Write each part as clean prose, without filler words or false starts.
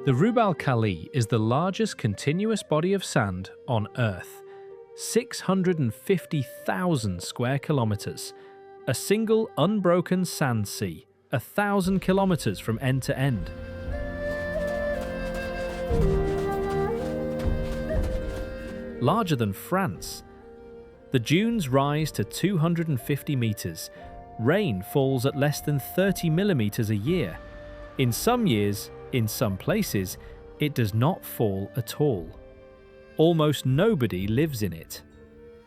The Rub al Khali is the largest continuous body of sand on Earth, 650,000 square kilometres, a single unbroken sand sea, 1,000 kilometres from end to end. Larger than France. The dunes rise to 250 metres. Rain falls at less than 30 millimetres a year. In some years, in some places, it does not fall at all. Almost nobody lives in it.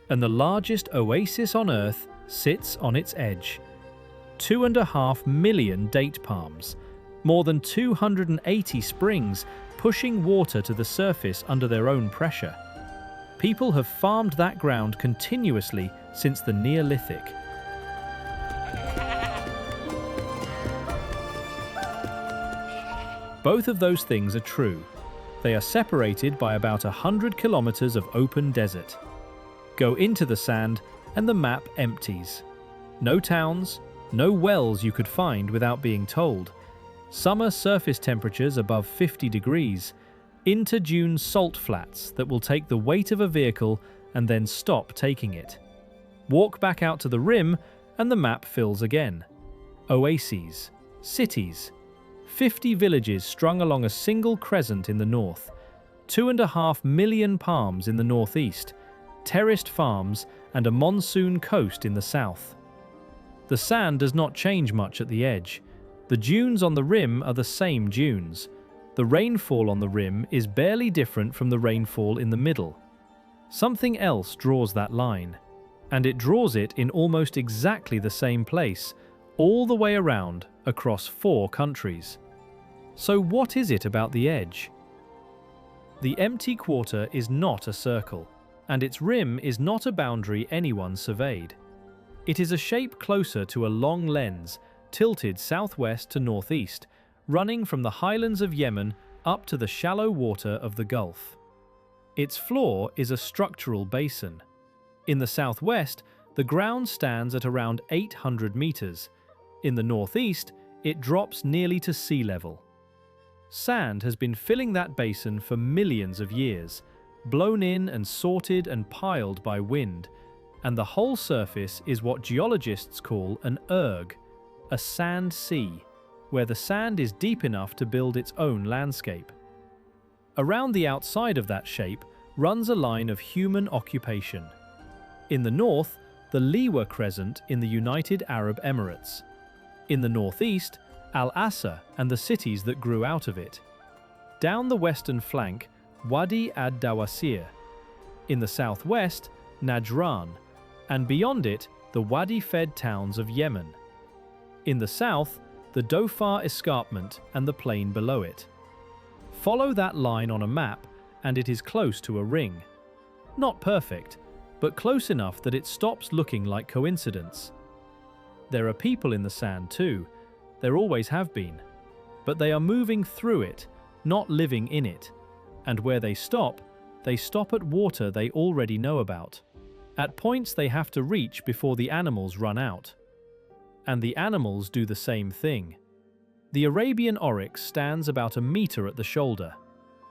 And the largest oasis on Earth sits on its edge. 2.5 million date palms, more than 280 springs pushing water to the surface under their own pressure. People have farmed that ground continuously since the Neolithic. Both of those things are true. They are separated by about 100 kilometers of open desert. Go into the sand and the map empties. No towns, no wells you could find without being told. Summer surface temperatures above 50 degrees. Inter-dune salt flats that will take the weight of a vehicle and then stop taking it. Walk back out to the rim and the map fills again. Oases, cities, 50 villages strung along a single crescent in the north, 2.5 million palms in the northeast, terraced farms and a monsoon coast in the south. The sand does not change much at the edge. The dunes on the rim are the same dunes. The rainfall on the rim is barely different from the rainfall in the middle. Something else draws that line, and it draws it in almost exactly the same place, all the way around across 4 countries. So what is it about the edge? The empty quarter is not a circle, and its rim is not a boundary anyone surveyed. It is a shape closer to a long lens, tilted southwest to northeast, running from the highlands of Yemen up to the shallow water of the Gulf. Its floor is a structural basin. In the southwest, the ground stands at around 800 meters. In the northeast, it drops nearly to sea level. Sand has been filling that basin for millions of years, blown in and sorted and piled by wind, and the whole surface is what geologists call an erg, a sand sea, where the sand is deep enough to build its own landscape. Around the outside of that shape runs a line of human occupation. In the north, the Liwa Crescent in the United Arab Emirates. In the northeast, Al-Hasa and the cities that grew out of it. Down the western flank, Wadi ad-Dawasir. In the southwest, Najran, and beyond it, the Wadi-fed towns of Yemen. In the south, the Dhofar escarpment and the plain below it. Follow that line on a map and it is close to a ring. Not perfect, but close enough that it stops looking like coincidence. There are people in the sand too. There always have been. But they are moving through it, not living in it. And where they stop at water they already know about. At points they have to reach before the animals run out. And the animals do the same thing. The Arabian oryx stands about a meter at the shoulder.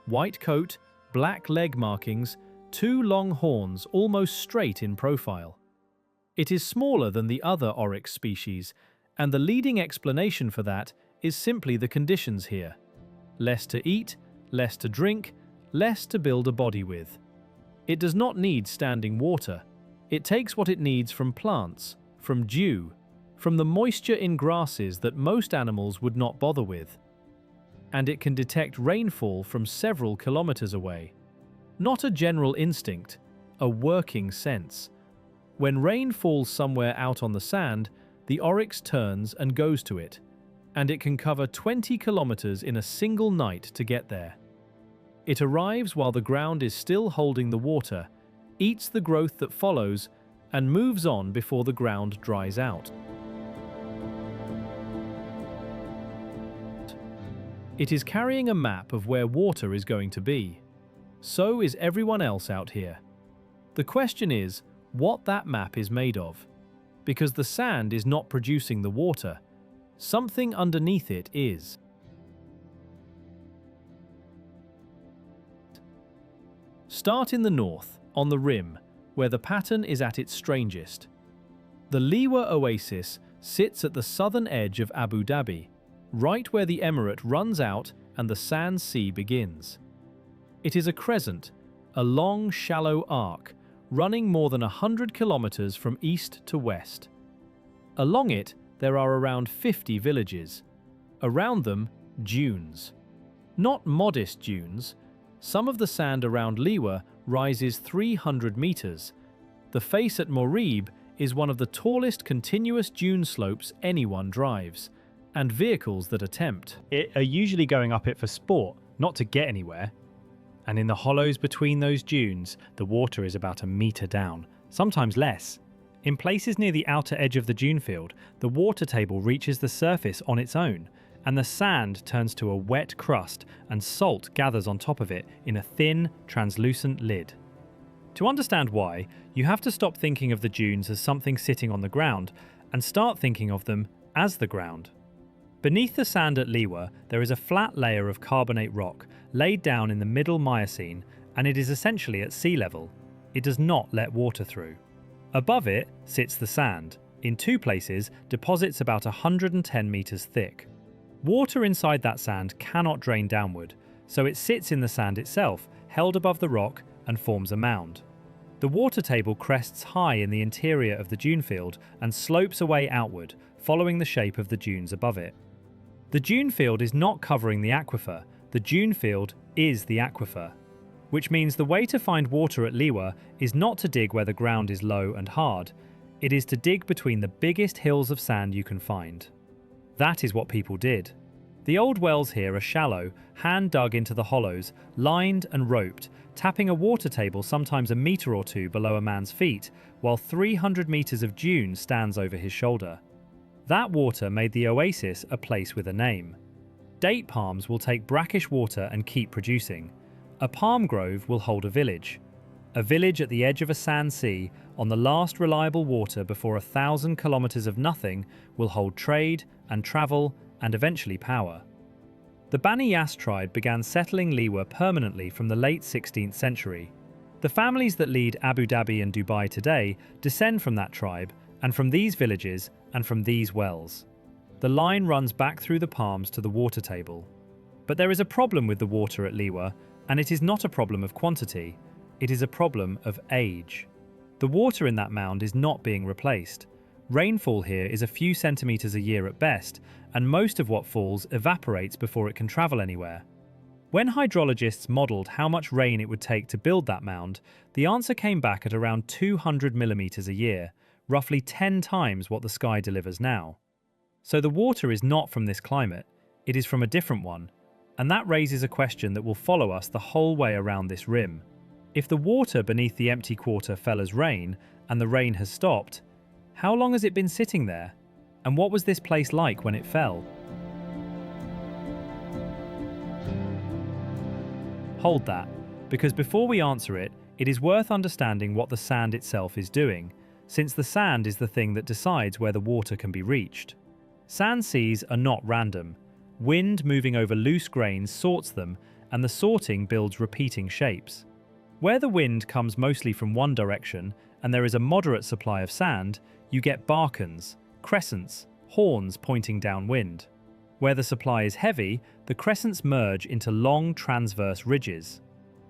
White coat, black leg markings, 2 long horns almost straight in profile. It is smaller than the other oryx species, and the leading explanation for that is simply the conditions here. Less to eat, less to drink, less to build a body with. It does not need standing water. It takes what it needs from plants, from dew, from the moisture in grasses that most animals would not bother with. And it can detect rainfall from several kilometers away. Not a general instinct, a working sense. When rain falls somewhere out on the sand, the oryx turns and goes to it, and it can cover 20 kilometers in a single night to get there. It arrives while the ground is still holding the water, eats the growth that follows, and moves on before the ground dries out. It is carrying a map of where water is going to be. So is everyone else out here. The question is what that map is made of. Because the sand is not producing the water, something underneath it is. start in the north, on the rim, where the pattern is at its strangest. The Liwa Oasis sits at the southern edge of Abu Dhabi, right where the emirate runs out and the sand sea begins. It is a crescent, a long, shallow arc, running more than 100 kilometers from east to west. Along it, there are around 50 villages. Around them, dunes. Not modest dunes. Some of the sand around Liwa rises 300 meters. The face at Marib is one of the tallest continuous dune slopes anyone drives, and vehicles that attempt It are usually going up it for sport, not to get anywhere. And in the hollows between those dunes, the water is about a metre down, sometimes less. In places near the outer edge of the dune field, the water table reaches the surface on its own, and the sand turns to a wet crust and salt gathers on top of it in a thin, translucent lid. To understand why, you have to stop thinking of the dunes as something sitting on the ground and start thinking of them as the ground. Beneath the sand at Liwa, there is a flat layer of carbonate rock laid down in the middle Miocene, and it is essentially at sea level. It does not let water through. Above it sits the sand, in two places deposits about 110 meters thick. Water inside that sand cannot drain downward, so it sits in the sand itself, held above the rock, and forms a mound. The water table crests high in the interior of the dune field and slopes away outward, following the shape of the dunes above it. The dune field is not covering the aquifer, the dune field is the aquifer, which means the way to find water at Liwa is not to dig where the ground is low and hard, it is to dig between the biggest hills of sand you can find. That is what people did. The old wells here are shallow, hand-dug into the hollows, lined and roped, tapping a water table sometimes a metre or two below a man's feet, while 300 metres of dune stands over his shoulder. That water made the oasis a place with a name. Date palms will take brackish water and keep producing. A palm grove will hold a village. A village at the edge of a sand sea, on the last reliable water before 1,000 kilometres of nothing, will hold trade and travel and eventually power. The Bani Yas tribe began settling Liwa permanently from the late 16th century. The families that lead Abu Dhabi and Dubai today descend from that tribe and from these villages and from these wells. The line runs back through the palms to the water table. But there is a problem with the water at Liwa, and it is not a problem of quantity, it is a problem of age. The water in that mound is not being replaced. Rainfall here is a few centimetres a year at best, and most of what falls evaporates before it can travel anywhere. When hydrologists modelled how much rain it would take to build that mound, the answer came back at around 200 millimetres a year, roughly 10 times what the sky delivers now. So the water is not from this climate, it is from a different one, and that raises a question that will follow us the whole way around this rim. If the water beneath the empty quarter fell as rain, and the rain has stopped, how long has it been sitting there? And what was this place like when it fell? Hold that, because before we answer it, it is worth understanding what the sand itself is doing, since the sand is the thing that decides where the water can be reached. Sand seas are not random. Wind moving over loose grains sorts them, and the sorting builds repeating shapes. Where the wind comes mostly from one direction, and there is a moderate supply of sand, you get barkans, crescents, horns pointing downwind. Where the supply is heavy, the crescents merge into long transverse ridges.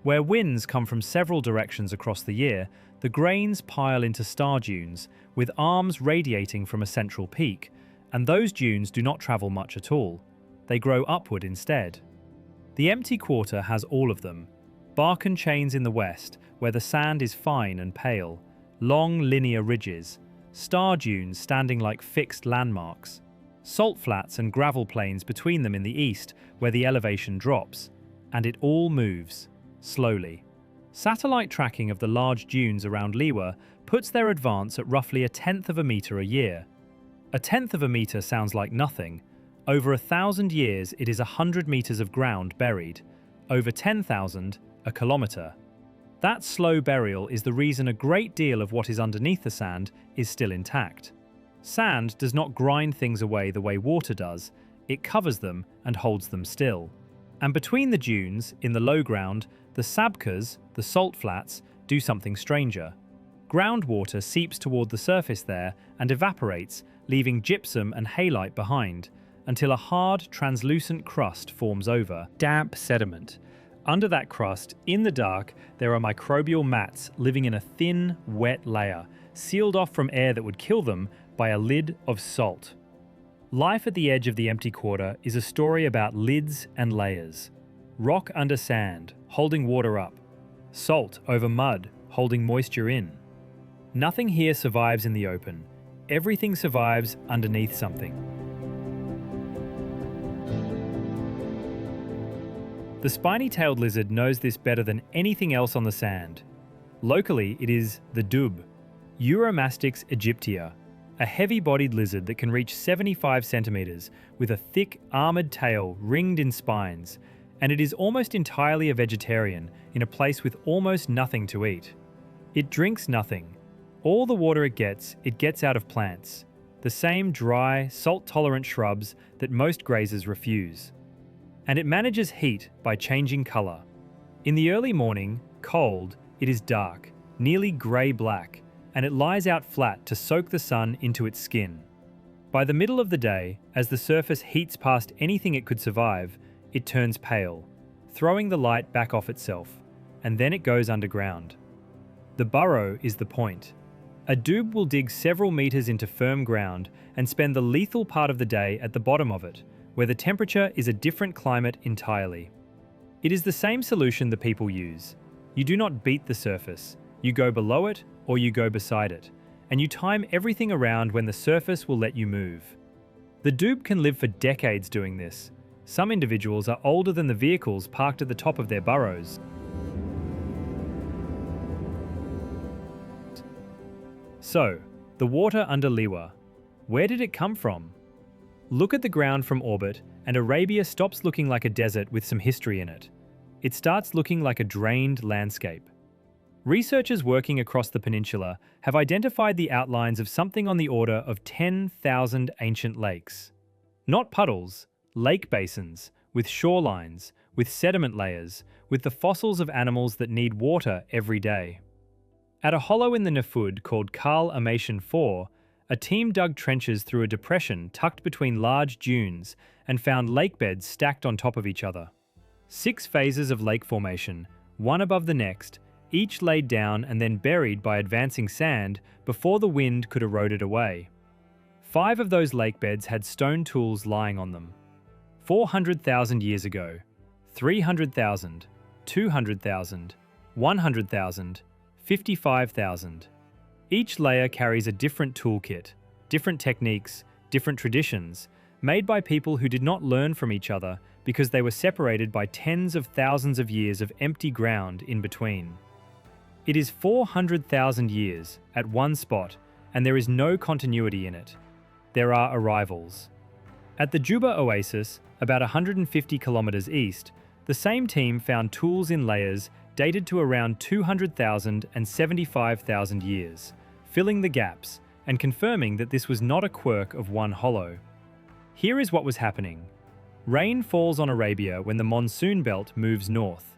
Where winds come from several directions across the year, the grains pile into star dunes, with arms radiating from a central peak, and those dunes do not travel much at all. They grow upward instead. The empty quarter has all of them. Barkan chains in the west, where the sand is fine and pale, long linear ridges, star dunes standing like fixed landmarks, salt flats and gravel plains between them in the east, where the elevation drops, and it all moves, slowly. Satellite tracking of the large dunes around Liwa puts their advance at roughly 1/10 of a metre a year. 1/10 of a metre sounds like nothing. Over 1,000 years it is 100 metres of ground buried. Over 10,000, a kilometre. That slow burial is the reason a great deal of what is underneath the sand is still intact. Sand does not grind things away the way water does, it covers them and holds them still. And between the dunes, in the low ground, the sabkhas, the salt flats, do something stranger. Groundwater seeps toward the surface there and evaporates, leaving gypsum and halite behind, until a hard, translucent crust forms over, damp sediment. Under that crust, in the dark, there are microbial mats living in a thin, wet layer, sealed off from air that would kill them by a lid of salt. Life at the edge of the empty quarter is a story about lids and layers. Rock under sand, holding water up. Salt over mud, holding moisture in. Nothing here survives in the open. Everything survives underneath something. The spiny-tailed lizard knows this better than anything else on the sand. Locally, it is the dub, Uromastix aegyptia, a heavy-bodied lizard that can reach 75 centimetres with a thick, armoured tail ringed in spines, and it is almost entirely a vegetarian in a place with almost nothing to eat. It drinks nothing. All the water it gets out of plants, the same dry, salt-tolerant shrubs that most grazers refuse. And it manages heat by changing colour. In the early morning, cold, it is dark, nearly grey-black, and it lies out flat to soak the sun into its skin. By the middle of the day, as the surface heats past anything it could survive, it turns pale, throwing the light back off itself, and then it goes underground. The burrow is the point. A dub will dig several metres into firm ground and spend the lethal part of the day at the bottom of it, where the temperature is a different climate entirely. It is the same solution the people use. You do not beat the surface, you go below it or you go beside it, and you time everything around when the surface will let you move. The dub can live for decades doing this. Some individuals are older than the vehicles parked at the top of their burrows. So, the water under Liwa. Where did it come from? Look at the ground from orbit, and Arabia stops looking like a desert with some history in it. It starts looking like a drained landscape. Researchers working across the peninsula have identified the outlines of something on the order of 10,000 ancient lakes. Not puddles, lake basins, with shorelines, with sediment layers, with the fossils of animals that need water every day. At a hollow in the Nafud called Karl Amation 4, a team dug trenches through a depression tucked between large dunes and found lake beds stacked on top of each other. 6 phases of lake formation, one above the next, each laid down and then buried by advancing sand before the wind could erode it away. 5 of those lake beds had stone tools lying on them. 400,000 years ago, 300,000, 200,000, 100,000, 55,000. Each layer carries a different toolkit, different techniques, different traditions, made by people who did not learn from each other because they were separated by tens of thousands of years of empty ground in between. It is 400,000 years at one spot, and there is no continuity in it. There are arrivals. At the Liwa Oasis, about 150 kilometres east, the same team found tools in layers dated to around 200,000 and 75,000 years, filling the gaps and confirming that this was not a quirk of one hollow. Here is what was happening. Rain falls on Arabia when the monsoon belt moves north.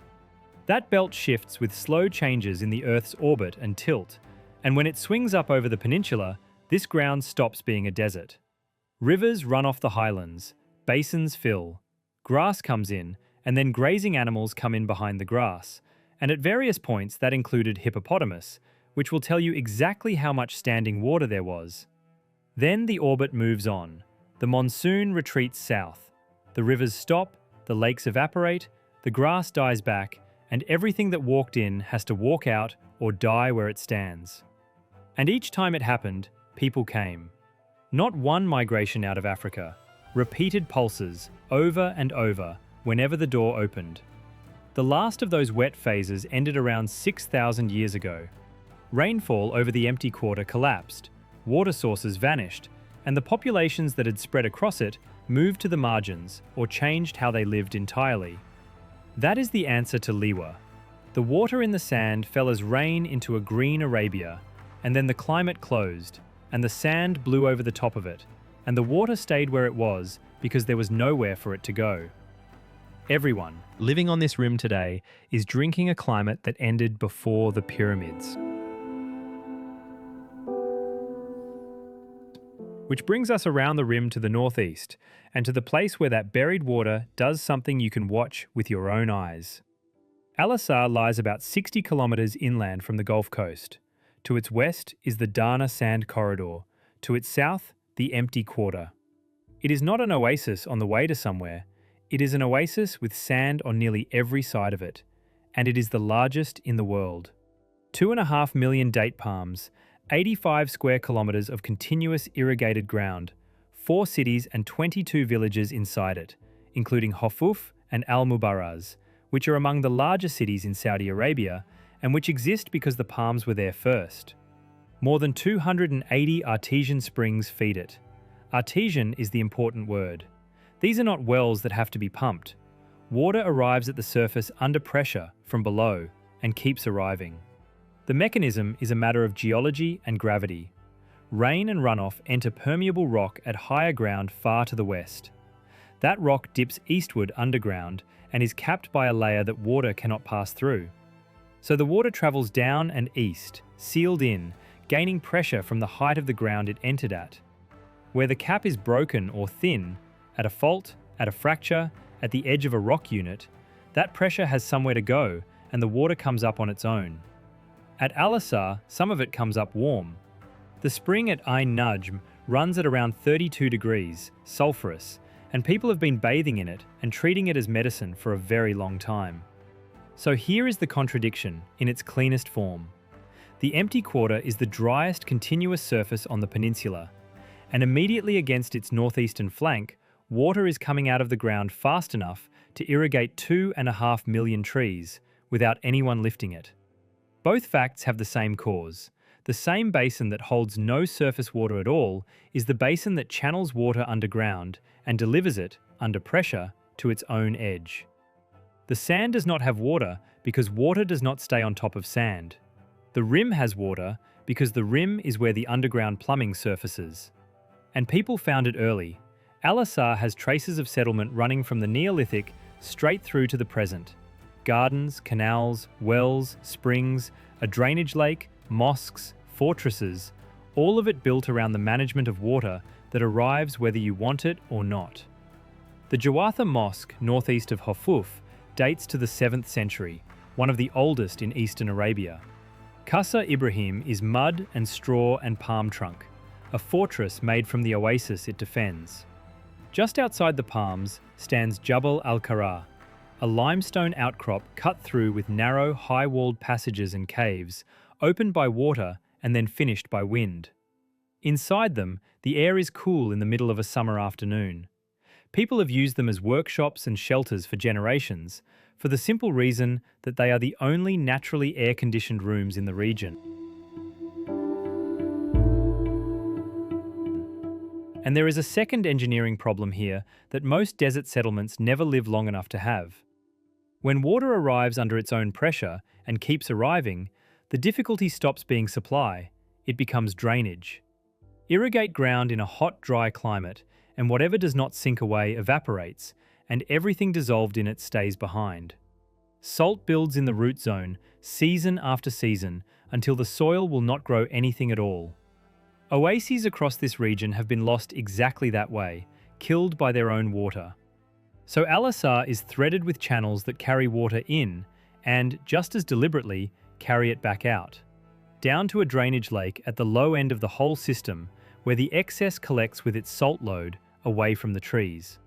That belt shifts with slow changes in the Earth's orbit and tilt, and when it swings up over the peninsula, this ground stops being a desert. Rivers run off the highlands, basins fill, grass comes in, and then grazing animals come in behind the grass, and at various points that included hippopotamus, which will tell you exactly how much standing water there was. Then the orbit moves on. The monsoon retreats south. The rivers stop, the lakes evaporate, the grass dies back, and everything that walked in has to walk out or die where it stands. And each time it happened, people came. Not one migration out of Africa, repeated pulses, over and over, whenever the door opened. The last of those wet phases ended around 6,000 years ago. Rainfall over the empty quarter collapsed, water sources vanished, and the populations that had spread across it moved to the margins or changed how they lived entirely. That is the answer to Liwa. The water in the sand fell as rain into a green Arabia, and then the climate closed, and the sand blew over the top of it, and the water stayed where it was because there was nowhere for it to go. Everyone living on this rim today is drinking a climate that ended before the pyramids. Which brings us around the rim to the northeast, and to the place where that buried water does something you can watch with your own eyes. Al-Hasa lies about 60 kilometres inland from the Gulf Coast. To its west is the Dana Sand Corridor, to its south, the Empty Quarter. It is not an oasis on the way to somewhere, it is an oasis with sand on nearly every side of it, and it is the largest in the world. 2.5 million date palms, 85 square kilometres of continuous irrigated ground, 4 cities and 22 villages inside it, including Hofuf and Al-Mubaraz, which are among the larger cities in Saudi Arabia and which exist because the palms were there first. More than 280 artesian springs feed it. Artesian is the important word. These are not wells that have to be pumped. Water arrives at the surface under pressure from below and keeps arriving. The mechanism is a matter of geology and gravity. Rain and runoff enter permeable rock at higher ground far to the west. That rock dips eastward underground and is capped by a layer that water cannot pass through. So the water travels down and east, sealed in, gaining pressure from the height of the ground it entered at. Where the cap is broken or thin, at a fault, at a fracture, at the edge of a rock unit, that pressure has somewhere to go and the water comes up on its own. At Al-Hasa, some of it comes up warm. The spring at Ain Najm runs at around 32 degrees, sulphurous, and people have been bathing in it and treating it as medicine for a very long time. So here is the contradiction in its cleanest form. The Empty Quarter is the driest continuous surface on the peninsula, and immediately against its northeastern flank, water is coming out of the ground fast enough to irrigate 2.5 million trees without anyone lifting it. Both facts have the same cause. The same basin that holds no surface water at all is the basin that channels water underground and delivers it, under pressure, to its own edge. The sand does not have water because water does not stay on top of sand. The rim has water because the rim is where the underground plumbing surfaces. And people found it early. Al-Hasa has traces of settlement running from the Neolithic straight through to the present. Gardens, canals, wells, springs, a drainage lake, mosques, fortresses, all of it built around the management of water that arrives whether you want it or not. The Jawatha Mosque, northeast of Hofuf, dates to the 7th century, one of the oldest in eastern Arabia. Qasr Ibrahim is mud and straw and palm trunk, a fortress made from the oasis it defends. Just outside the palms stands Jabal al-Kara, a limestone outcrop cut through with narrow, high-walled passages and caves, opened by water and then finished by wind. Inside them, the air is cool in the middle of a summer afternoon. People have used them as workshops and shelters for generations, for the simple reason that they are the only naturally air-conditioned rooms in the region. And there is a second engineering problem here that most desert settlements never live long enough to have. When water arrives under its own pressure and keeps arriving, the difficulty stops being supply, it becomes drainage. Irrigate ground in a hot, dry climate, and whatever does not sink away evaporates, and everything dissolved in it stays behind. Salt builds in the root zone, season after season, until the soil will not grow anything at all. Oases across this region have been lost exactly that way, killed by their own water. So Al-Hasa is threaded with channels that carry water in and, just as deliberately, carry it back out, down to a drainage lake at the low end of the whole system where the excess collects with its salt load away from the trees.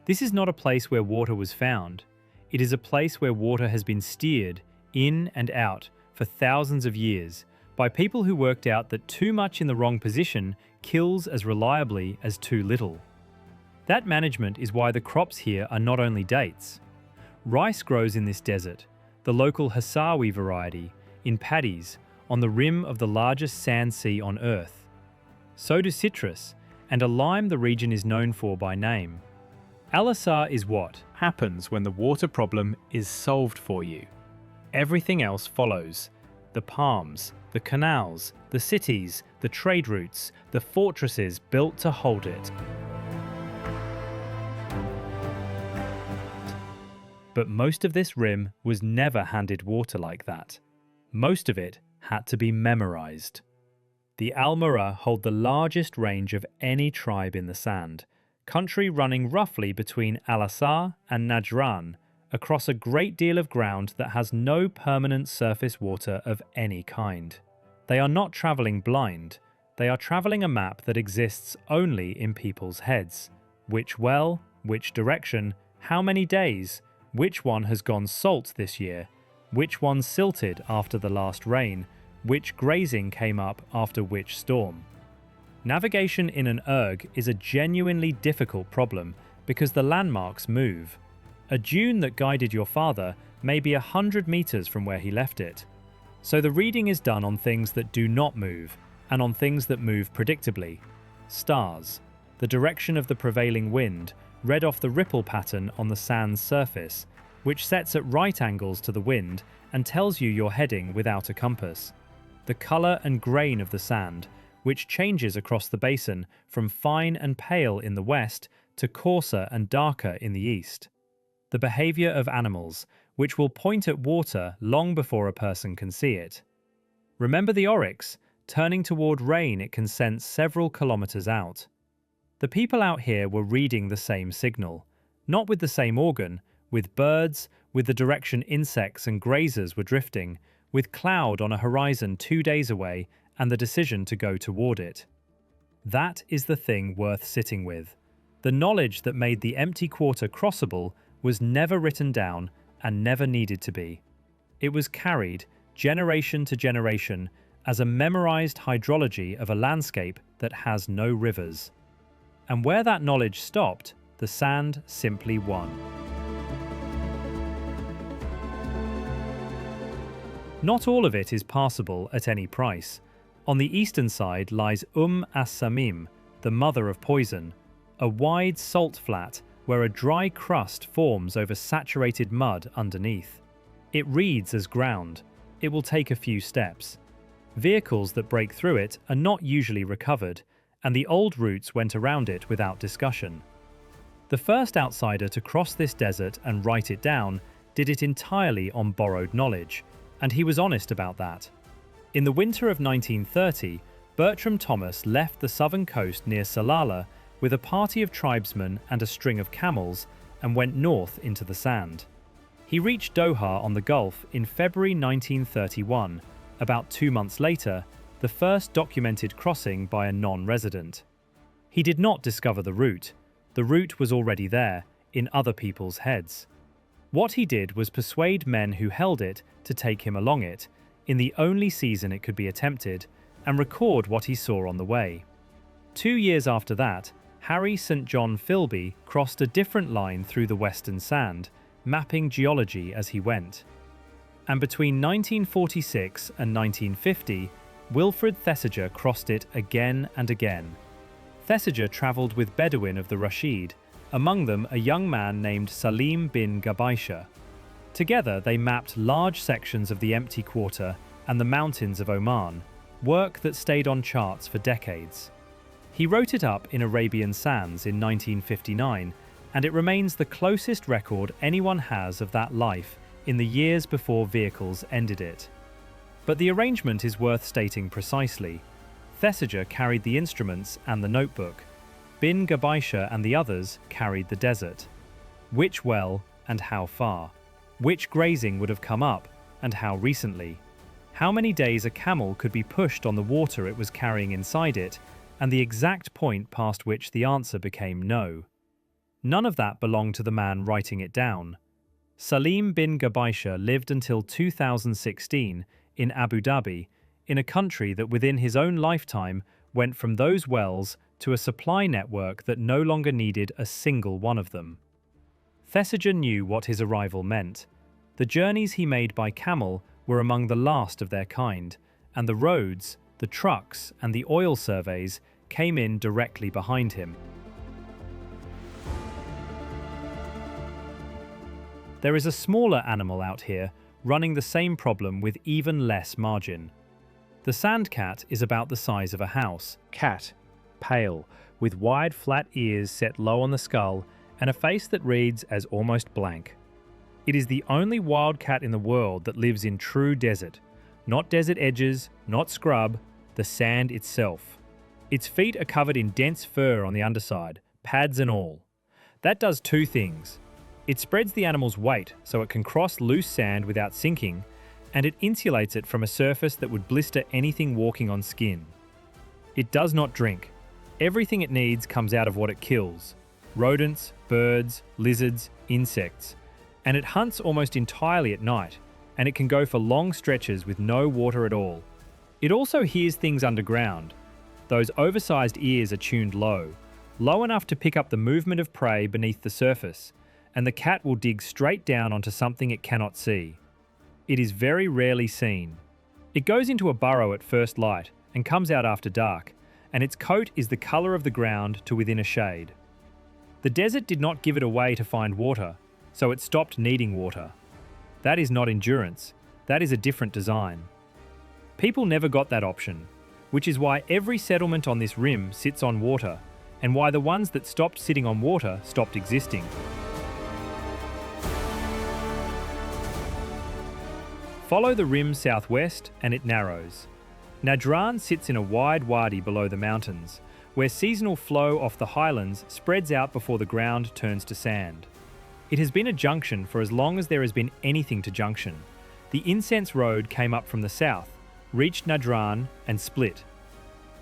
This is not a place where water was found. It is a place where water has been steered in and out for thousands of years by people who worked out that too much in the wrong position kills as reliably as too little. That management is why the crops here are not only dates. Rice grows in this desert, the local Hasawi variety, in paddies, on the rim of the largest sand sea on Earth. So do citrus, and a lime the region is known for by name. Al-Hasa is what happens when the water problem is solved for you. Everything else follows. The palms, the canals, the cities, the trade routes, the fortresses built to hold it. But most of this rim was never handed water like that. Most of it had to be memorized. The Almora hold the largest range of any tribe in the sand, country running roughly between Al-Hasa and Najran, across a great deal of ground that has no permanent surface water of any kind. They are not travelling blind, they are travelling a map that exists only in people's heads. Which well, which direction, how many days, which one has gone salt this year, which one silted after the last rain, which grazing came up after which storm. Navigation in an erg is a genuinely difficult problem because the landmarks move. A dune that guided your father may be 100 meters from where he left it. So the reading is done on things that do not move and on things that move predictably. Stars, the direction of the prevailing wind, read off the ripple pattern on the sand's surface, which sets at right angles to the wind and tells you you're heading without a compass. The colour and grain of the sand, which changes across the basin from fine and pale in the west to coarser and darker in the east. The behaviour of animals, which will point at water long before a person can see it. Remember the oryx, turning toward rain it can sense several kilometres out. The people out here were reading the same signal, not with the same organ, with birds, with the direction insects and grazers were drifting, with cloud on a horizon 2 days away and the decision to go toward it. That is the thing worth sitting with. The knowledge that made the empty quarter crossable was never written down and never needed to be. It was carried, generation to generation, as a memorized hydrology of a landscape that has no rivers. And where that knowledge stopped, the sand simply won. Not all of it is passable at any price. On the eastern side lies as-Samim, the mother of poison, a wide salt flat where a dry crust forms over saturated mud underneath. It reads as ground. It will take a few steps. Vehicles that break through it are not usually recovered, and the old routes went around it without discussion. The first outsider to cross this desert and write it down did it entirely on borrowed knowledge, and he was honest about that. In the winter of 1930, Bertram Thomas left the southern coast near Salalah with a party of tribesmen and a string of camels and went north into the sand. He reached Doha on the Gulf in February 1931, about 2 months later, the first documented crossing by a non-resident. He did not discover the route was already there, in other people's heads. What he did was persuade men who held it to take him along it, in the only season it could be attempted, and record what he saw on the way. 2 years after that, Harry St. John Philby crossed a different line through the western sand, mapping geology as he went. And between 1946 and 1950, Wilfred Thesiger crossed it again and again. Thesiger travelled with Bedouin of the Rashid, among them a young man named Salim bin Gabaisha. Together they mapped large sections of the empty quarter and the mountains of Oman, work that stayed on charts for decades. He wrote it up in Arabian Sands in 1959, and it remains the closest record anyone has of that life in the years before vehicles ended it. But the arrangement is worth stating precisely. Thesiger carried the instruments and the notebook. Bin Gabaisha and the others carried the desert. Which well and how far? Which grazing would have come up and how recently? How many days a camel could be pushed on the water it was carrying inside it, and the exact point past which the answer became no. None of that belonged to the man writing it down. Salim bin Gabaisha lived until 2016 in Abu Dhabi, in a country that within his own lifetime went from those wells to a supply network that no longer needed a single one of them. Thesiger knew what his arrival meant. The journeys he made by camel were among the last of their kind, and the roads, the trucks, and the oil surveys came in directly behind him. There is a smaller animal out here running the same problem with even less margin. The sand cat is about the size of a house. Cat, pale, with wide flat ears set low on the skull and a face that reads as almost blank. It is the only wild cat in the world that lives in true desert. Not desert edges, not scrub, the sand itself. Its feet are covered in dense fur on the underside, pads and all. That does two things. It spreads the animal's weight so it can cross loose sand without sinking, and it insulates it from a surface that would blister anything walking on skin. It does not drink. Everything it needs comes out of what it kills. Rodents, birds, lizards, insects. And it hunts almost entirely at night, and it can go for long stretches with no water at all. It also hears things underground. Those oversized ears are tuned low, low enough to pick up the movement of prey beneath the surface, and the cat will dig straight down onto something it cannot see. It is very rarely seen. It goes into a burrow at first light and comes out after dark, and its coat is the color of the ground to within a shade. The desert did not give it away to find water, so it stopped needing water. That is not endurance, that is a different design. People never got that option, which is why every settlement on this rim sits on water, and why the ones that stopped sitting on water stopped existing. Follow the rim southwest and it narrows. Najran sits in a wide wadi below the mountains, where seasonal flow off the highlands spreads out before the ground turns to sand. It has been a junction for as long as there has been anything to junction. The incense road came up from the south, reached Najran and split.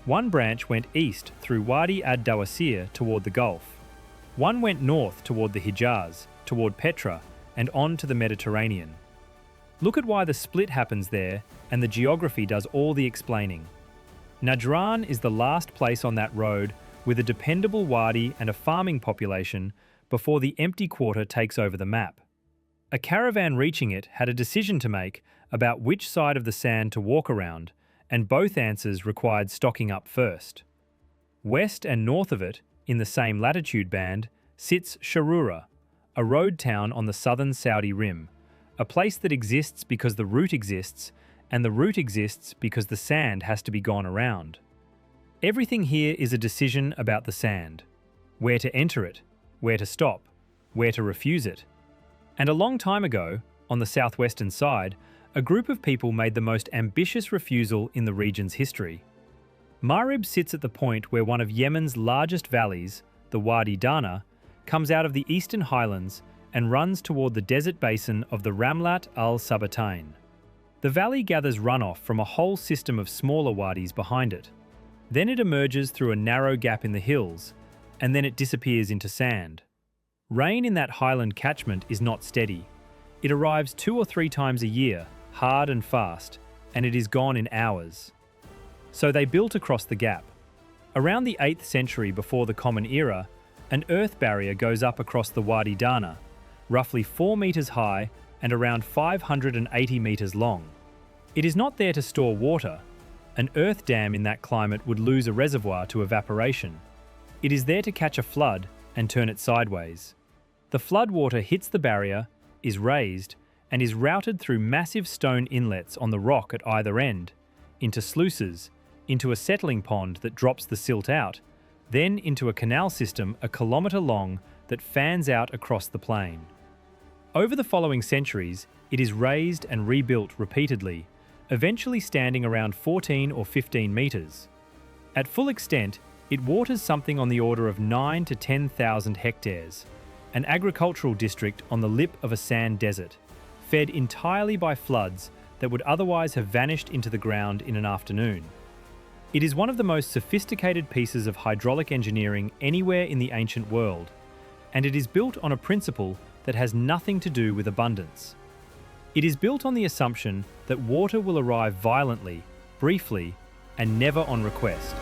One branch went east through Wadi ad-Dawasir toward the Gulf. One went north toward the Hijaz, toward Petra, and on to the Mediterranean. Look at why the split happens there, and the geography does all the explaining. Najran is the last place on that road with a dependable wadi and a farming population before the empty quarter takes over the map. A caravan reaching it had a decision to make about which side of the sand to walk around, and both answers required stocking up first. West and north of it, in the same latitude band, sits Sharura, a road town on the southern Saudi rim, a place that exists because the route exists, and the route exists because the sand has to be gone around. Everything here is a decision about the sand. Where to enter it, where to stop, where to refuse it. And a long time ago, on the southwestern side, a group of people made the most ambitious refusal in the region's history. Marib sits at the point where one of Yemen's largest valleys, the Wadi Dana, comes out of the eastern highlands and runs toward the desert basin of the Ramlat al-Sabatain. The valley gathers runoff from a whole system of smaller wadis behind it. Then it emerges through a narrow gap in the hills, and then it disappears into sand. Rain in that highland catchment is not steady. It arrives 2 or 3 times a year, hard and fast, and it is gone in hours. So they built across the gap. Around the 8th century before the Common Era, an earth barrier goes up across the Wadi Dana, roughly 4 metres high and around 580 metres long. It is not there to store water. An earth dam in that climate would lose a reservoir to evaporation. It is there to catch a flood and turn it sideways. The flood water hits the barrier, is raised, and is routed through massive stone inlets on the rock at either end, into sluices, into a settling pond that drops the silt out, then into a canal system a kilometre long that fans out across the plain. Over the following centuries, it is raised and rebuilt repeatedly, eventually standing around 14 or 15 metres. At full extent, it waters something on the order of 9 to 10,000 hectares, an agricultural district on the lip of a sand desert, fed entirely by floods that would otherwise have vanished into the ground in an afternoon. It is one of the most sophisticated pieces of hydraulic engineering anywhere in the ancient world, and it is built on a principle that has nothing to do with abundance. It is built on the assumption that water will arrive violently, briefly, and never on request.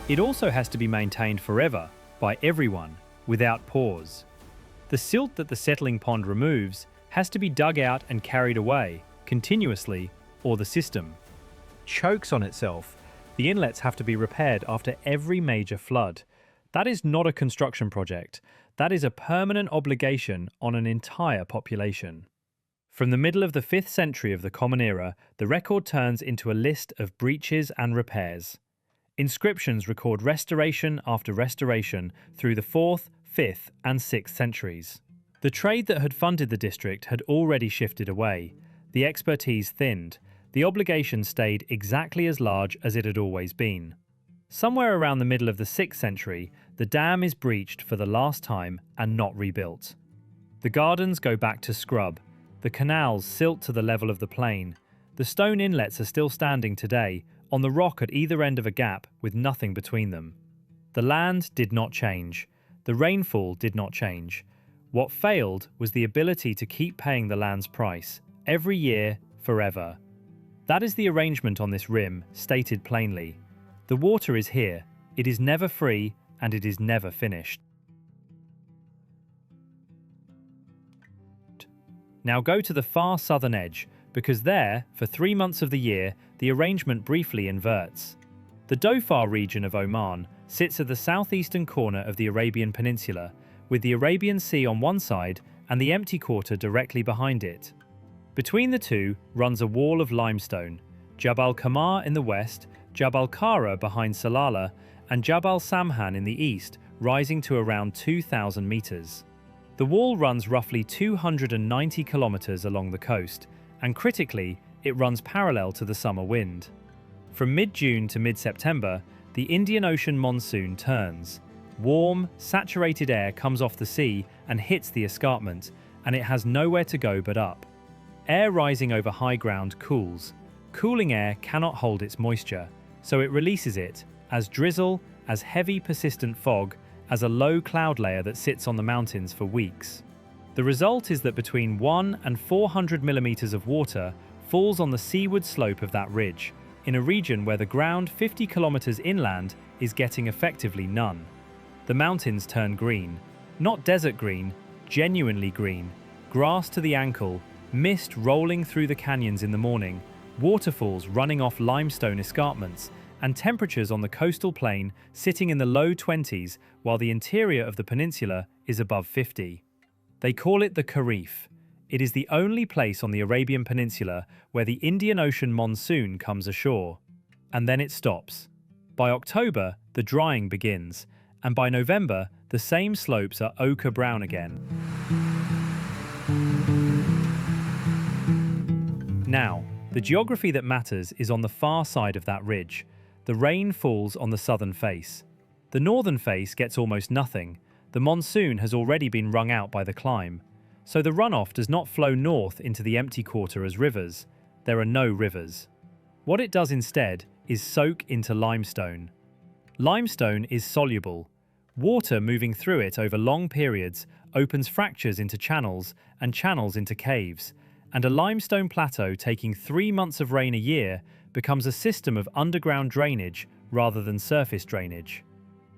It also has to be maintained forever, by everyone, without pause. The silt that the settling pond removes has to be dug out and carried away, continuously, or the system chokes on itself. The inlets have to be repaired after every major flood. That is not a construction project. That is a permanent obligation on an entire population. From the middle of the 5th century of the Common Era, the record turns into a list of breaches and repairs. Inscriptions record restoration after restoration through the 4th, 5th, and 6th centuries. The trade that had funded the district had already shifted away. The expertise thinned. The obligation stayed exactly as large as it had always been. Somewhere around the middle of the 6th century, the dam is breached for the last time and not rebuilt. The gardens go back to scrub. The canals silt to the level of the plain. The stone inlets are still standing today, on the rock at either end of a gap with nothing between them. The land did not change. The rainfall did not change. What failed was the ability to keep paying the land's price, every year, forever. That is the arrangement on this rim, stated plainly. The water is here, it is never free, and it is never finished. Now go to the far southern edge, because there, for 3 months of the year, the arrangement briefly inverts. The Dhofar region of Oman sits at the southeastern corner of the Arabian Peninsula, with the Arabian Sea on one side and the empty quarter directly behind it. Between the two runs a wall of limestone, Jabal Qamar in the west, Jabal Kara behind Salalah, and Jabal Samhan in the east, rising to around 2,000 meters. The wall runs roughly 290 kilometers along the coast, and critically, it runs parallel to the summer wind. From mid-June to mid-September, the Indian Ocean monsoon turns. Warm, saturated air comes off the sea and hits the escarpment, and it has nowhere to go but up. Air rising over high ground cools. Cooling air cannot hold its moisture, so it releases it, as drizzle, as heavy persistent fog, as a low cloud layer that sits on the mountains for weeks. The result is that between 1 and 400 millimeters of water falls on the seaward slope of that ridge, in a region where the ground 50 kilometers inland is getting effectively none. The mountains turn green. Not desert green, genuinely green. Grass to the ankle, mist rolling through the canyons in the morning, waterfalls running off limestone escarpments, and temperatures on the coastal plain sitting in the low 20s while the interior of the peninsula is above 50. They call it the Kharif. It is the only place on the Arabian Peninsula where the Indian Ocean monsoon comes ashore. And then it stops. By October, the drying begins, and by November, the same slopes are ochre brown again. Now, the geography that matters is on the far side of that ridge. The rain falls on the southern face. The northern face gets almost nothing. The monsoon has already been wrung out by the climb. So the runoff does not flow north into the empty quarter as rivers. There are no rivers. What it does instead is soak into limestone. Limestone is soluble. Water moving through it over long periods opens fractures into channels and channels into caves, and a limestone plateau taking 3 months of rain a year becomes a system of underground drainage rather than surface drainage.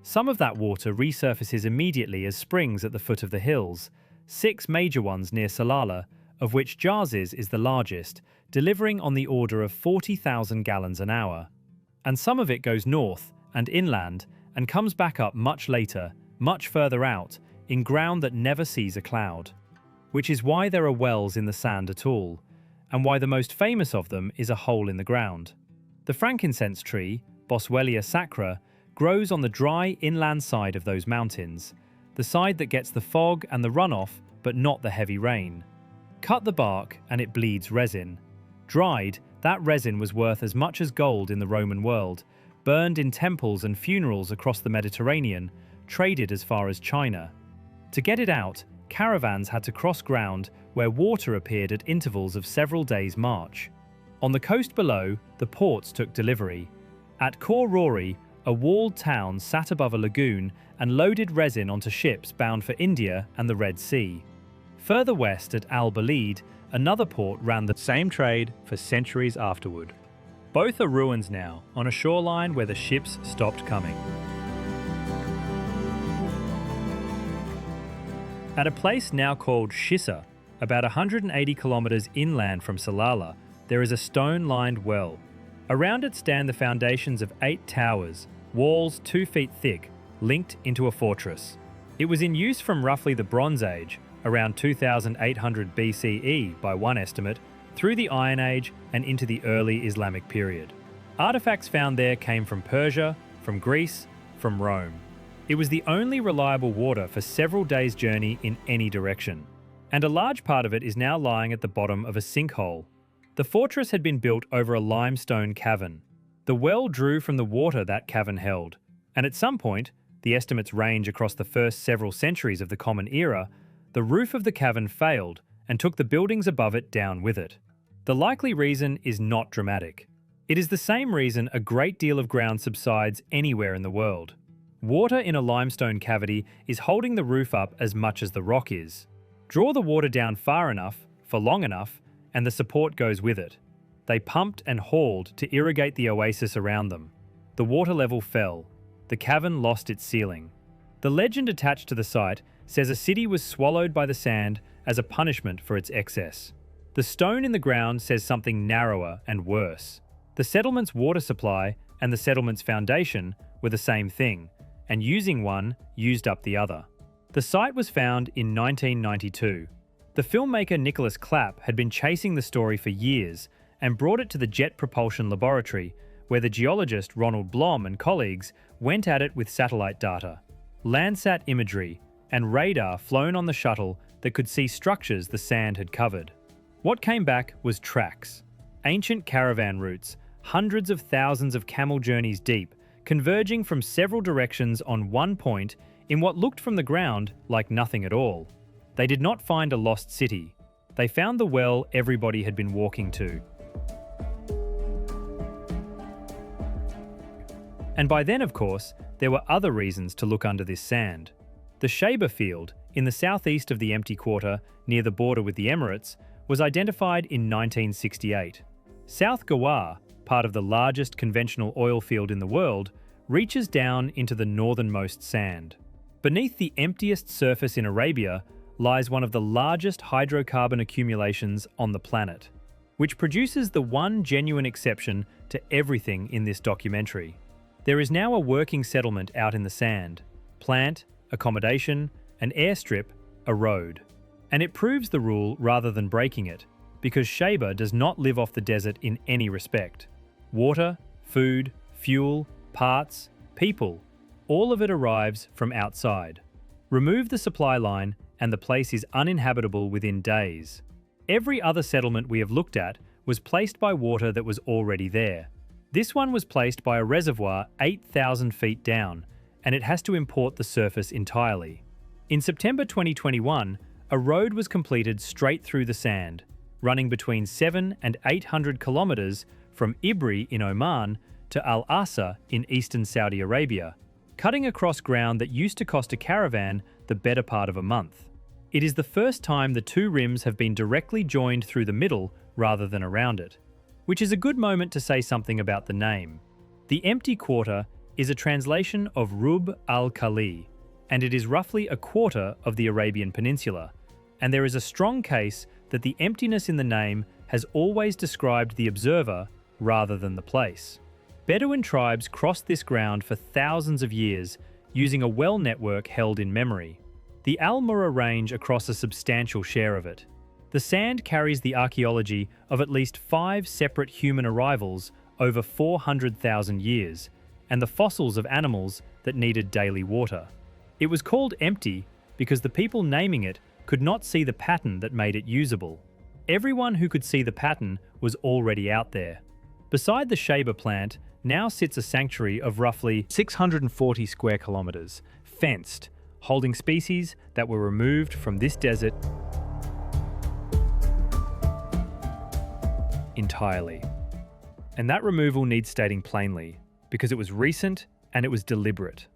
Some of that water resurfaces immediately as springs at the foot of the hills, 6 major ones near Salalah, of which Jaziz is the largest, delivering on the order of 40,000 gallons an hour. And some of it goes north and inland and comes back up much later, much further out, in ground that never sees a cloud. Which is why there are wells in the sand at all, and why the most famous of them is a hole in the ground. The frankincense tree, Boswellia sacra, grows on the dry inland side of those mountains, the side that gets the fog and the runoff, but not the heavy rain. Cut the bark and it bleeds resin. Dried, that resin was worth as much as gold in the Roman world, burned in temples and funerals across the Mediterranean, traded as far as China. To get it out, caravans had to cross ground where water appeared at intervals of several days' march. On the coast below, the ports took delivery. At Khor Rori, a walled town sat above a lagoon and loaded resin onto ships bound for India and the Red Sea. Further west at Al-Balid, another port ran the same trade for centuries afterward. Both are ruins now, on a shoreline where the ships stopped coming. At a place now called Shisra, about 180 kilometers inland from Salalah, there is a stone-lined well. Around it stand the foundations of 8 towers, walls 2 feet thick, linked into a fortress. It was in use from roughly the Bronze Age, around 2800 BCE by one estimate, through the Iron Age and into the early Islamic period. Artifacts found there came from Persia, from Greece, from Rome. It was the only reliable water for several days' journey in any direction, and a large part of it is now lying at the bottom of a sinkhole. The fortress had been built over a limestone cavern. The well drew from the water that cavern held, and at some point, the estimates range across the first several centuries of the Common Era, the roof of the cavern failed and took the buildings above it down with it. The likely reason is not dramatic. It is the same reason a great deal of ground subsides anywhere in the world. Water in a limestone cavity is holding the roof up as much as the rock is. Draw the water down far enough, for long enough, and the support goes with it. They pumped and hauled to irrigate the oasis around them. The water level fell. The cavern lost its ceiling. The legend attached to the site says a city was swallowed by the sand as a punishment for its excess. The stone in the ground says something narrower and worse. The settlement's water supply and the settlement's foundation were the same thing, and using one used up the other. The site was found in 1992. The filmmaker Nicholas Clapp had been chasing the story for years and brought it to the Jet Propulsion Laboratory, where the geologist Ronald Blom and colleagues went at it with satellite data, Landsat imagery, and radar flown on the shuttle that could see structures the sand had covered. What came back was tracks, ancient caravan routes, hundreds of thousands of camel journeys deep, converging from several directions on one point in what looked from the ground like nothing at all. They did not find a lost city. They found the well everybody had been walking to. And by then, of course, there were other reasons to look under this sand. The Sheba field, in the southeast of the empty quarter near the border with the Emirates, was identified in 1968. South Ghawar, part of the largest conventional oil field in the world, reaches down into the northernmost sand. Beneath the emptiest surface in Arabia lies one of the largest hydrocarbon accumulations on the planet, which produces the one genuine exception to everything in this documentary. There is now a working settlement out in the sand, plant, accommodation, an airstrip, a road. And it proves the rule rather than breaking it, because Sheba does not live off the desert in any respect. Water, food, fuel, parts, people, all of it arrives from outside. Remove the supply line and the place is uninhabitable within days. Every other settlement we have looked at was placed by water that was already there. This one was placed by a reservoir 8,000 feet down, and it has to import the surface entirely. In September 2021, a road was completed straight through the sand, running between 700 and 800 kilometres from Ibri in Oman to Al-Hasa in eastern Saudi Arabia, cutting across ground that used to cost a caravan the better part of a month. It is the first time the two rims have been directly joined through the middle rather than around it, which is a good moment to say something about the name. The empty quarter is a translation of Rub al Khali, and it is roughly a quarter of the Arabian Peninsula, and there is a strong case that the emptiness in the name has always described the observer rather than the place. Bedouin tribes crossed this ground for thousands of years using a well network held in memory. The Al-Murra range across a substantial share of it. The sand carries the archaeology of at least 5 separate human arrivals over 400,000 years, and the fossils of animals that needed daily water. It was called empty because the people naming it could not see the pattern that made it usable. Everyone who could see the pattern was already out there. Beside the Sheba plant now sits a sanctuary of roughly 640 square kilometres, fenced, holding species that were removed from this desert entirely. And that removal needs stating plainly, because it was recent and it was deliberate.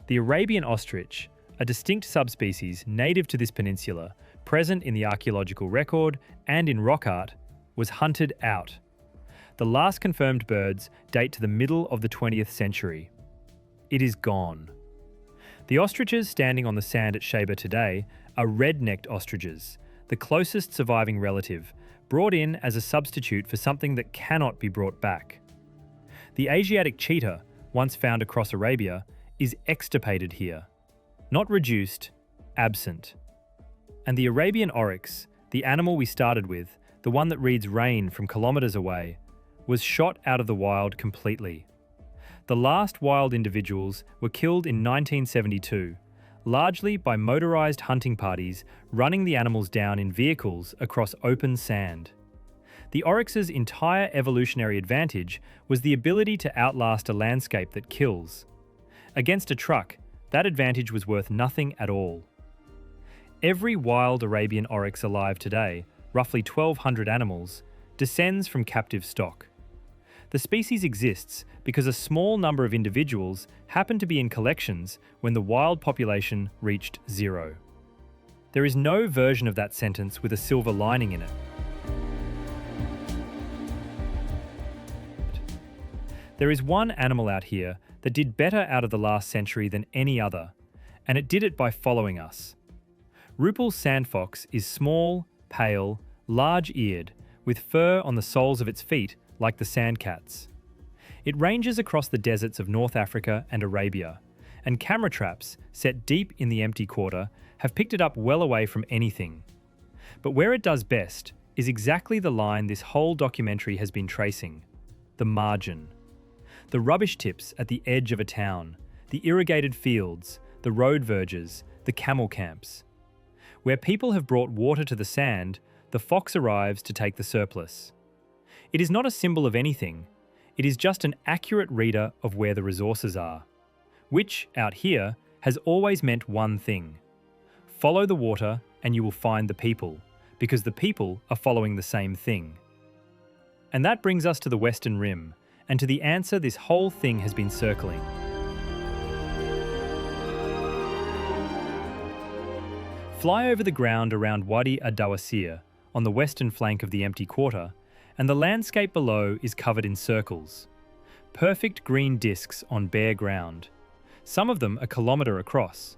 The Arabian ostrich, a distinct subspecies native to this peninsula, present in the archaeological record and in rock art, was hunted out. The last confirmed birds date to the middle of the 20th century. It is gone. The ostriches standing on the sand at Sheba today are red-necked ostriches, the closest surviving relative, brought in as a substitute for something that cannot be brought back. The Asiatic cheetah, once found across Arabia, is extirpated here. Not reduced, absent. And the Arabian oryx, the animal we started with, the one that reads rain from kilometres away, was shot out of the wild completely. The last wild individuals were killed in 1972, largely by motorized hunting parties running the animals down in vehicles across open sand. The oryx's entire evolutionary advantage was the ability to outlast a landscape that kills. Against a truck, that advantage was worth nothing at all. Every wild Arabian oryx alive today, roughly 1,200 animals, descends from captive stock. The species exists because a small number of individuals happened to be in collections when the wild population reached zero. There is no version of that sentence with a silver lining in it. There is one animal out here that did better out of the last century than any other, and it did it by following us. Rupel's sandfox is small, pale, large-eared, with fur on the soles of its feet like the sandcats. It ranges across the deserts of North Africa and Arabia, and camera traps set deep in the empty quarter have picked it up well away from anything. But where it does best is exactly the line this whole documentary has been tracing: the margin. The rubbish tips at the edge of a town, the irrigated fields, the road verges, the camel camps. Where people have brought water to the sand, the fox arrives to take the surplus. It is not a symbol of anything, it is just an accurate reader of where the resources are, which, out here, has always meant one thing: follow the water and you will find the people, because the people are following the same thing. And that brings us to the Western Rim, and to the answer this whole thing has been circling. Fly over the ground around Wadi ad-Dawasir, on the western flank of the empty quarter, and the landscape below is covered in circles. Perfect green discs on bare ground. Some of them a kilometre across.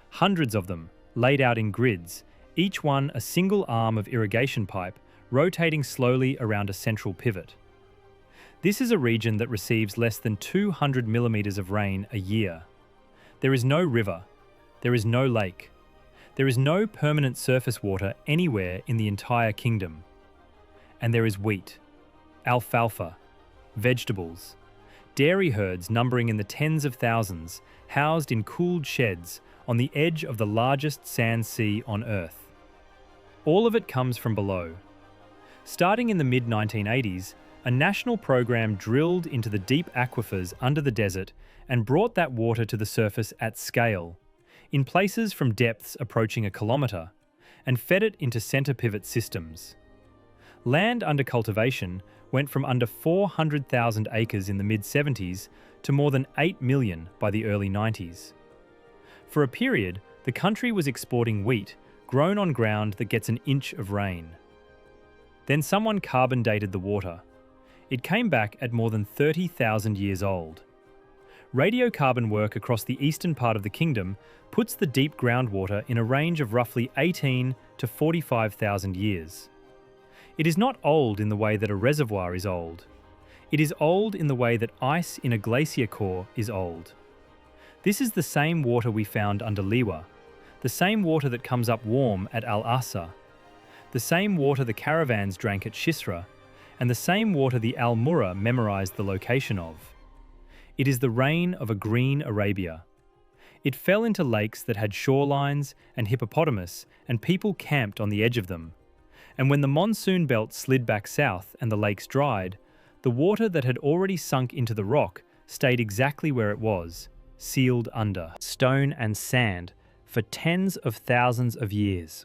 Hundreds of them, laid out in grids, each one a single arm of irrigation pipe, rotating slowly around a central pivot. This is a region that receives less than 200 millimetres of rain a year. There is no river. There is no lake. There is no permanent surface water anywhere in the entire kingdom. And there is wheat, alfalfa, vegetables, dairy herds numbering in the tens of thousands, housed in cooled sheds on the edge of the largest sand sea on Earth. All of it comes from below. Starting in the mid-1980s, a national program drilled into the deep aquifers under the desert and brought that water to the surface at scale, in places from depths approaching a kilometre, and fed it into centre pivot systems. Land under cultivation went from under 400,000 acres in the mid-70s to more than 8 million by the early 90s. For a period, the country was exporting wheat grown on ground that gets an inch of rain. Then someone carbon dated the water. It came back at more than 30,000 years old. Radiocarbon work across the eastern part of the kingdom puts the deep groundwater in a range of roughly 18 to 45,000 years. It is not old in the way that a reservoir is old. It is old in the way that ice in a glacier core is old. This is the same water we found under Liwa, the same water that comes up warm at Al-Hasa, the same water the caravans drank at Shisra, and the same water the Al-Murra memorized the location of. It is the rain of a green Arabia. It fell into lakes that had shorelines and hippopotamus, and people camped on the edge of them. And when the monsoon belt slid back south and the lakes dried, the water that had already sunk into the rock stayed exactly where it was, sealed under stone and sand for tens of thousands of years.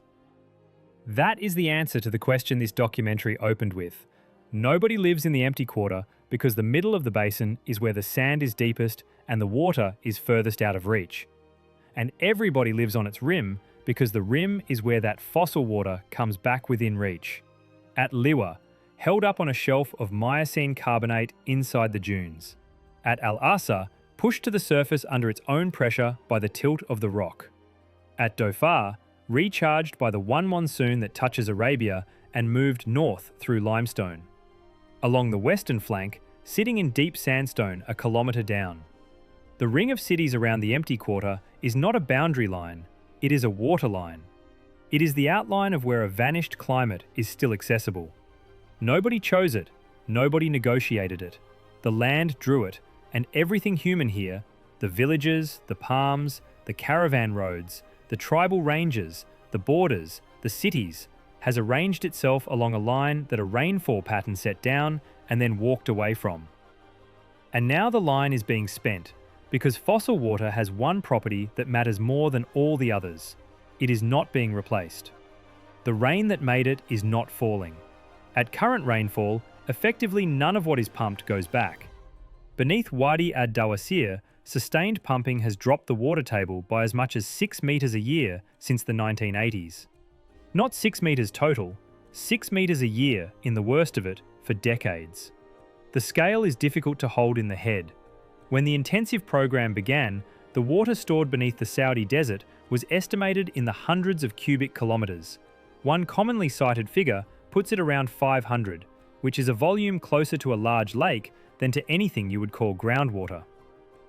That is the answer to the question this documentary opened with. Nobody lives in the empty quarter because the middle of the basin is where the sand is deepest and the water is furthest out of reach. And everybody lives on its rim because the rim is where that fossil water comes back within reach. At Liwa, held up on a shelf of Miocene carbonate inside the dunes. At Al-Hasa, pushed to the surface under its own pressure by the tilt of the rock. At Dhofar, recharged by the one monsoon that touches Arabia and moved north through limestone. Along the western flank, sitting in deep sandstone a kilometre down. The ring of cities around the empty quarter is not a boundary line, it is a waterline. It is the outline of where a vanished climate is still accessible. Nobody chose it, nobody negotiated it. The land drew it, and everything human here, the villages, the palms, the caravan roads, the tribal ranges, the borders, the cities, has arranged itself along a line that a rainfall pattern set down and then walked away from. And now the line is being spent, because fossil water has one property that matters more than all the others. It is not being replaced. The rain that made it is not falling. At current rainfall, effectively none of what is pumped goes back. Beneath Wadi ad-Dawasir, sustained pumping has dropped the water table by as much as 6 metres a year since the 1980s. Not 6 metres total, 6 metres a year in the worst of it for decades. The scale is difficult to hold in the head. When the intensive program began, the water stored beneath the Saudi desert was estimated in the hundreds of cubic kilometres. One commonly cited figure puts it around 500, which is a volume closer to a large lake than to anything you would call groundwater.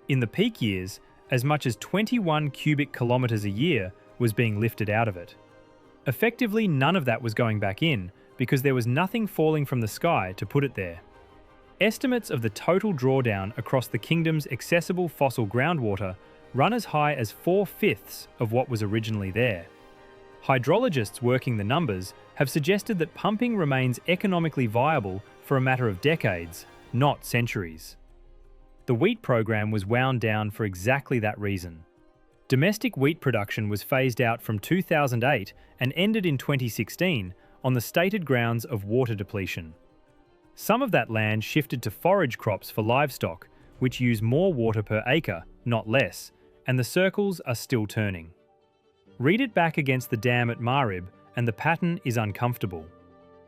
In the peak years, as much as 21 cubic kilometres a year was being lifted out of it. Effectively, none of that was going back in because there was nothing falling from the sky to put it there. Estimates of the total drawdown across the kingdom's accessible fossil groundwater run as high as 4/5 of what was originally there. Hydrologists working the numbers have suggested that pumping remains economically viable for a matter of decades, not centuries. The wheat program was wound down for exactly that reason. Domestic wheat production was phased out from 2008 and ended in 2016 on the stated grounds of water depletion. Some of that land shifted to forage crops for livestock, which use more water per acre, not less, and the circles are still turning. Read it back against the dam at Marib, and the pattern is uncomfortable.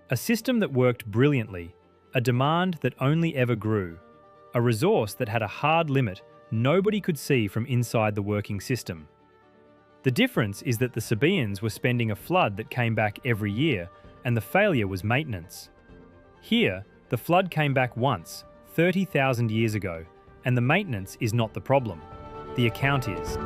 A system that worked brilliantly, a demand that only ever grew, a resource that had a hard limit nobody could see from inside the working system. The difference is that the Sabaeans were spending a flood that came back every year, and the failure was maintenance. Here, the flood came back once, 30,000 years ago, and the maintenance is not the problem. The account is.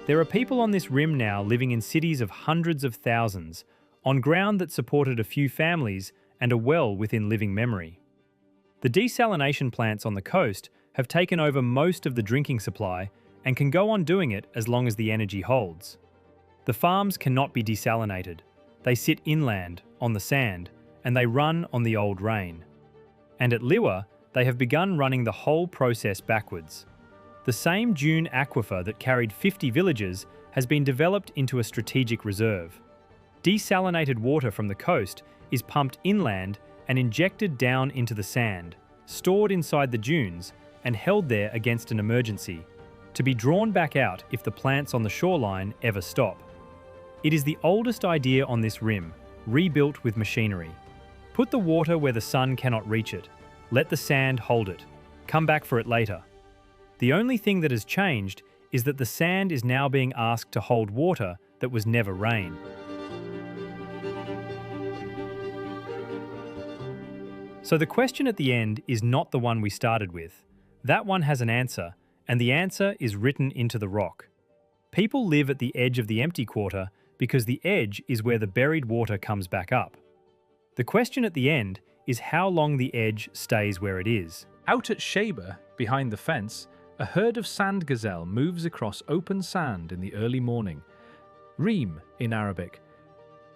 There are people on this rim now living in cities of hundreds of thousands, on ground that supported a few families and a well within living memory. The desalination plants on the coast have taken over most of the drinking supply and can go on doing it as long as the energy holds. The farms cannot be desalinated. They sit inland, on the sand, and they run on the old rain. And at Liwa, they have begun running the whole process backwards. The same dune aquifer that carried 50 villages has been developed into a strategic reserve. Desalinated water from the coast is pumped inland and injected down into the sand, stored inside the dunes and held there against an emergency, to be drawn back out if the plants on the shoreline ever stop. It is the oldest idea on this rim, rebuilt with machinery. Put the water where the sun cannot reach it. Let the sand hold it. Come back for it later. The only thing that has changed is that the sand is now being asked to hold water that was never rain. So the question at the end is not the one we started with. That one has an answer, and the answer is written into the rock. People live at the edge of the empty quarter because the edge is where the buried water comes back up. The question at the end is how long the edge stays where it is. Out at Sheba, behind the fence, a herd of sand gazelle moves across open sand in the early morning. Reem in Arabic.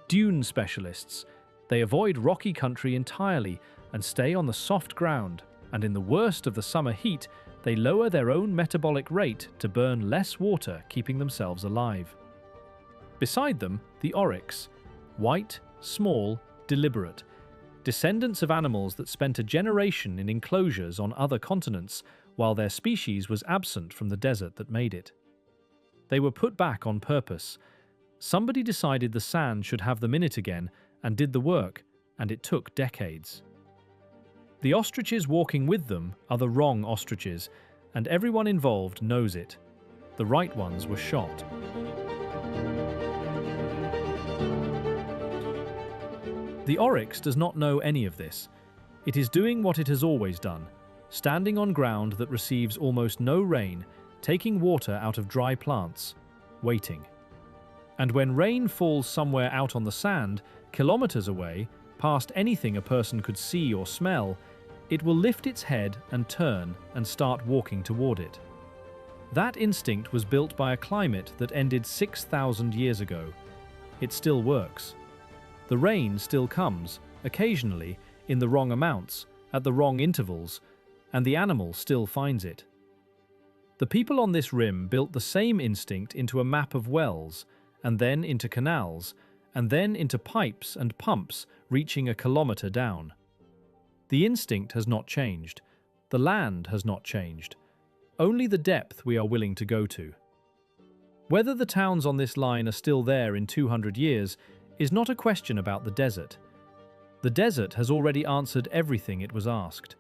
Dune specialists. They avoid rocky country entirely and stay on the soft ground, and in the worst of the summer heat, they lower their own metabolic rate to burn less water, keeping themselves alive. Beside them, the oryx. White, small, deliberate. Descendants of animals that spent a generation in enclosures on other continents, while their species was absent from the desert that made it. They were put back on purpose. Somebody decided the sand should have them in it again and did the work, and it took decades. The ostriches walking with them are the wrong ostriches, and everyone involved knows it. The right ones were shot. The oryx does not know any of this. It is doing what it has always done, standing on ground that receives almost no rain, taking water out of dry plants, waiting. And when rain falls somewhere out on the sand, kilometres away, past anything a person could see or smell, it will lift its head and turn and start walking toward it. That instinct was built by a climate that ended 6,000 years ago. It still works. The rain still comes, occasionally, in the wrong amounts, at the wrong intervals, and the animal still finds it. The people on this rim built the same instinct into a map of wells, and then into canals, and then into pipes and pumps reaching a kilometre down. The instinct has not changed. The land has not changed. Only the depth we are willing to go to. Whether the towns on this line are still there in 200 years is not a question about the desert. The desert has already answered everything it was asked.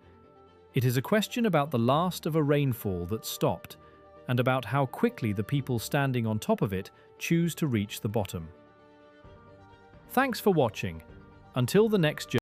It is a question about the last of a rainfall that stopped, and about how quickly the people standing on top of it choose to reach the bottom. Thanks for watching. Until the next